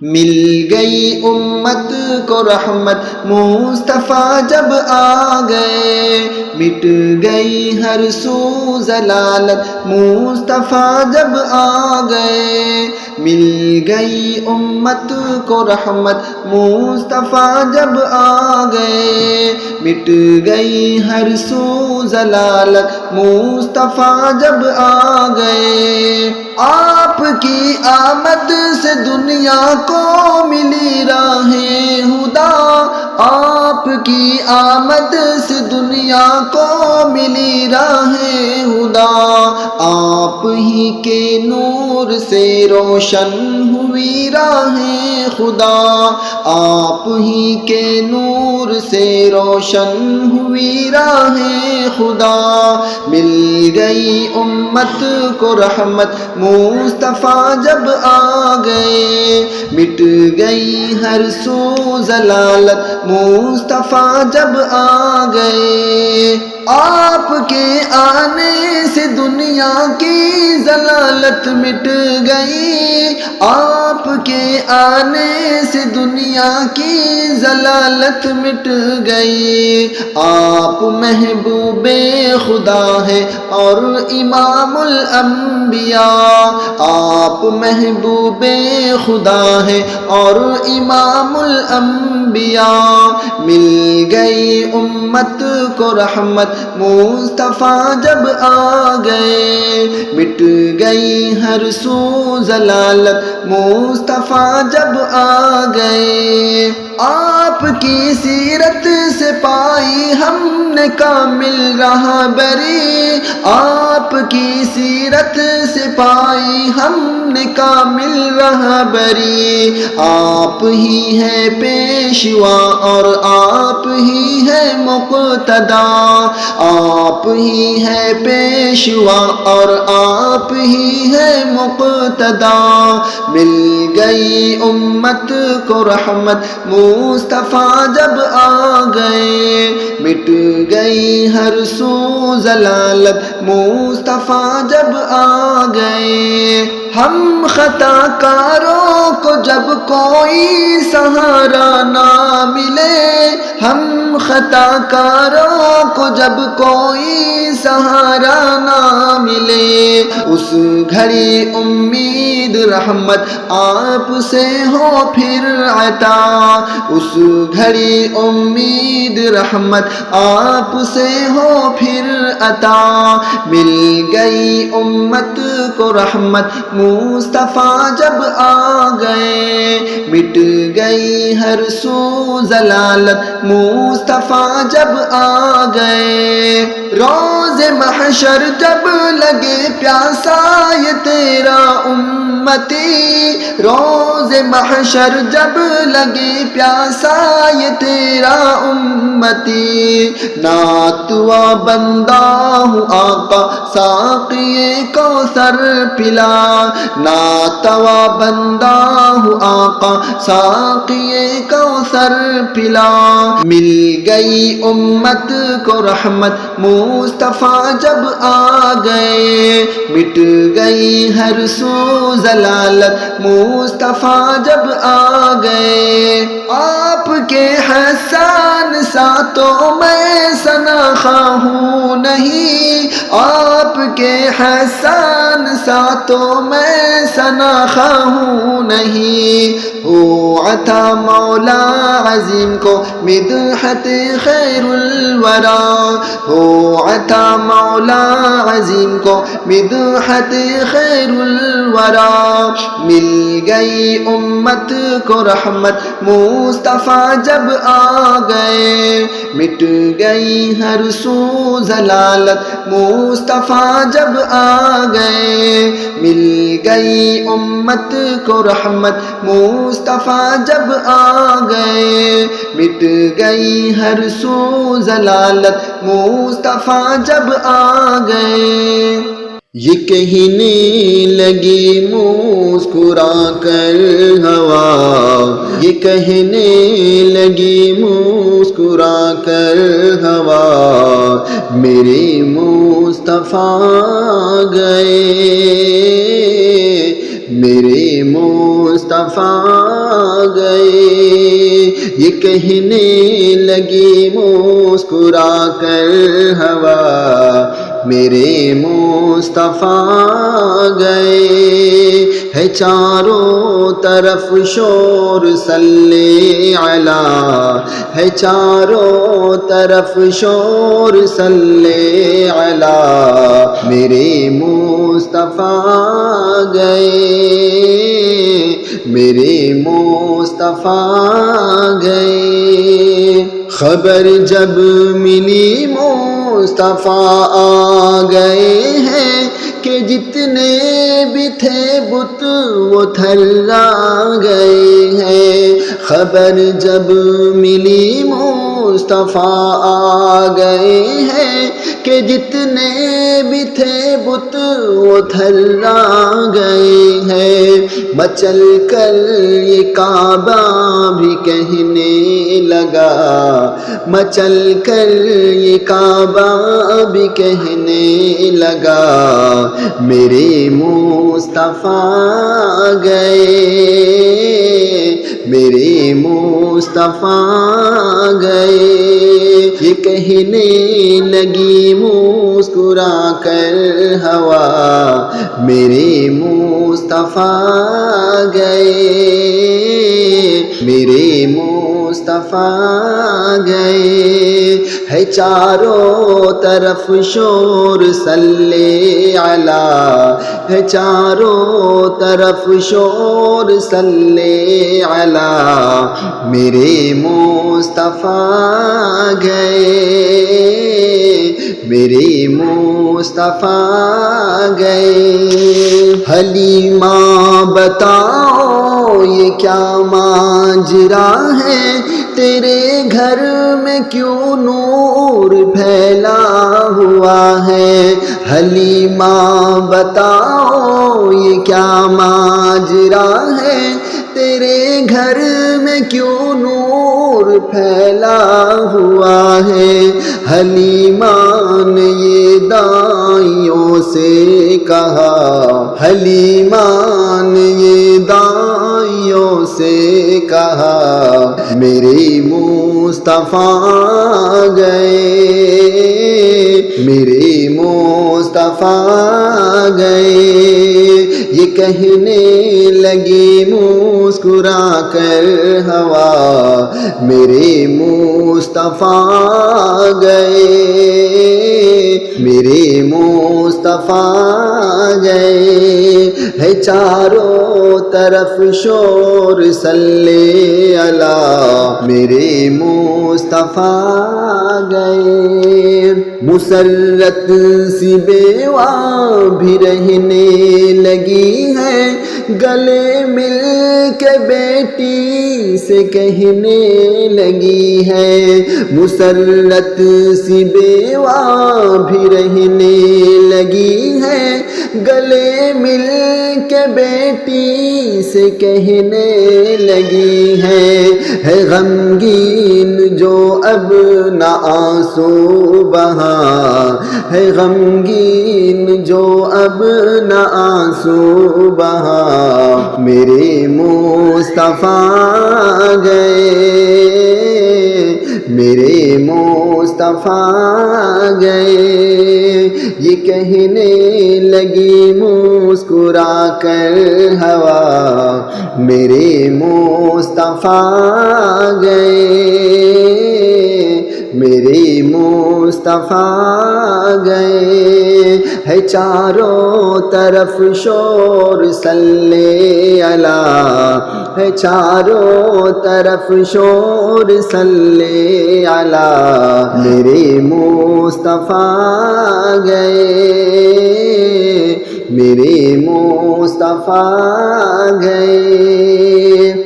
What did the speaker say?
مل گئی امت کو رحمت مصطفیٰ جب آ گئے، مٹ گئی ہر سو ضلالت مصطفیٰ جب آ گئے، مل گئی امت کو رحمت مصطفیٰ جب آ گئے، مٹ گئی ہر سو ضلالت مصطفیٰ جب آ گئے۔ آپ کی آمد سے دنیا کو ملی راہ ہدا، آپ کی آمد سے دنیا کو ملی راہ ہدا، آپ ہی کے نور سے روشن ہوئی راہ خدا، آپ ہی کے نور سے روشن ہوئی راہ خدا، مل گئی امت کو رحمت مصطفیٰ جب آ گئے، مٹ گئی ہر سو ضلالت مصطفیٰ جب آ گئے۔ آپ کے آنے سے دنیا کی ضلالت مٹ گئی، آپ کے آنے سے دنیا کی ضلالت مٹ گئی، آپ محبوب خدا ہے اور امام الانبیاء، آپ محبوب خدا ہے اور امام الانبیاء، مل گئی امت کو رحمت مصطفیٰ جب آ گئے، مٹ گئی ہر سو ضلالت مصطفیٰ جب آ گئے۔ آپ کی سیرت سے پائی ہم نے کامل رہبری، آپ کی سیرت سے پائی ہم نے کامل رہبری، آپ ہی ہے پیشوا اور آپ ہی ہے مقتدا، آپ ہی ہے پیشوا اور آپ ہی ہے مقتدا، مل گئی امت کو رحمت مصطفیٰ جب آ گئے، مٹ گئی ہر سو ضلالت مصطفیٰ جب آ گئے۔ ہم خطا کاروں کو جب کوئی سہارا نہ ملے، ہم خطا کاروں کو جب کوئی سہارا نہ ملے، اس گھڑی امید رحمت آپ سے ہو پھر عطا، اس گھڑی امید رحمت آپ سے ہو پھر عطا، مل گئی امت کو رحمت مصطفیٰ جب آ گئے، مٹ گئی ہر سو ضلالت مصطفیٰ جب آ گئے۔ روز محشر جب لگے پیاسا یہ تیرا امتی، روز محشر جب لگے پیاسا یہ تیرا امتی، نعت و بندہ ہوں آقا ساقی کوثر پلا، نعت و بندہ ہوں آقا ساقی کوثر پلا، مل گئی امت کو رحمت مصطفیٰ جب آ گئے، مٹ گئی ہر سو ضلالت مصطفیٰ جب آ گئے۔ آپ کے حسان ساتوں میں ثنا خواہوں نہیں، آپ کے حسان ساتوں میں ثنا خواہوں نہیں، ہو عطا مولا عظیم کو مدحت خیر الورا، ہو عطا مولا عظیم کو مدحت خیر الورا، مل گئی امت کو رحمت مصطفیٰ جب آ گئے، مٹ گئی ہر سو ضلالت مصطفیٰ جب آ گئے، مل گئی امت کو رحمت مصطفیٰ جب آ گئے، مٹ گئی ہر سو ضلالت مصطفیٰ جب آ گئے۔ یہ کہنے لگی مسکرا کر ہوا، یہ کہنے لگی مسکرا کر ہوا، میرے مصطفیٰ گئے، میرے مصطفیٰ گئے، یہ کہنے لگی مسکرا کر ہوا، میرے مصطفیٰ گئے، ہے چاروں طرف شور صلی علی، ہے چاروں طرف شور صلی علی، میرے مصطفیٰ گئے، میرے مصطفیٰ گئے۔ خبر جب ملی مصطفیٰ آ گئے ہیں کہ جتنے بھی تھے بت وہ تھلا گئے ہیں، خبر جب ملی مصطفیٰ آ گئے ہیں کہ جتنے بھی تھے بت وہ تھلا گئے ہیں، مچل کر یہ کعبہ بھی کہنے لگا، مچل کر یہ کعبہ بھی کہنے لگا، میرے مصطفیٰ گئے، میرے مصطفیٰ گئے، یہ کہنے لگی مسکرا کر ہوا، میرے مصطفیٰ گئے، میرے مصطفیٰ گئے، ہے چاروں طرف شور صلی علی، ہے چاروں طرف شور صلی علی، میرے مصطفیٰ گئے، میرے مصطفیٰ گئے۔ حلیمہ بتاؤ یہ کیا ماجرا ہے، تیرے گھر میں کیوں نور پھیلا ہوا ہے، حلیمہ بتاؤ یہ کیا ماجرا ہے، تیرے گھر میں کیوں نور پھیلا ہوا ہے، حلیمہ نے یہ دائیوں سے کہا، حلیمہ نے یہ دائیوں سے کہا، میرے مصطفیٰ گئے، میرے مصطفیٰ گئے، یہ کہنے لگی مسکرا کر ہوا، میرے مصطفیٰ گئے، میرے مصطفیٰ گئے، ہے چاروں طرف شور صلی علی، میرے مصطفیٰ گئے۔ مسرت سی بیوہ بھی رہنے لگی ہے، گلے مل کے بیٹی سے کہنے لگی ہے، مسرت سی بیوہ بھی رہنے لگی ہے، گلے مل کے بیٹی سے کہنے لگی ہے غمگین جو اب نہ آنسو بہا، ہے غمگین جو اب نہ آنسو بہا، میرے مصطفیٰ گئے، میرے مصطفیٰ گئے، یہ کہنے لگی مسکرا کر ہوا، میرے مصطفیٰ گئے، میرے مصطفیٰ گئے، ہے چاروں طرف شور صلی علی، ہے چاروں طرف شور صلی علی، میرے مصطفیٰ گئے، میرے مصطفیٰ گئے۔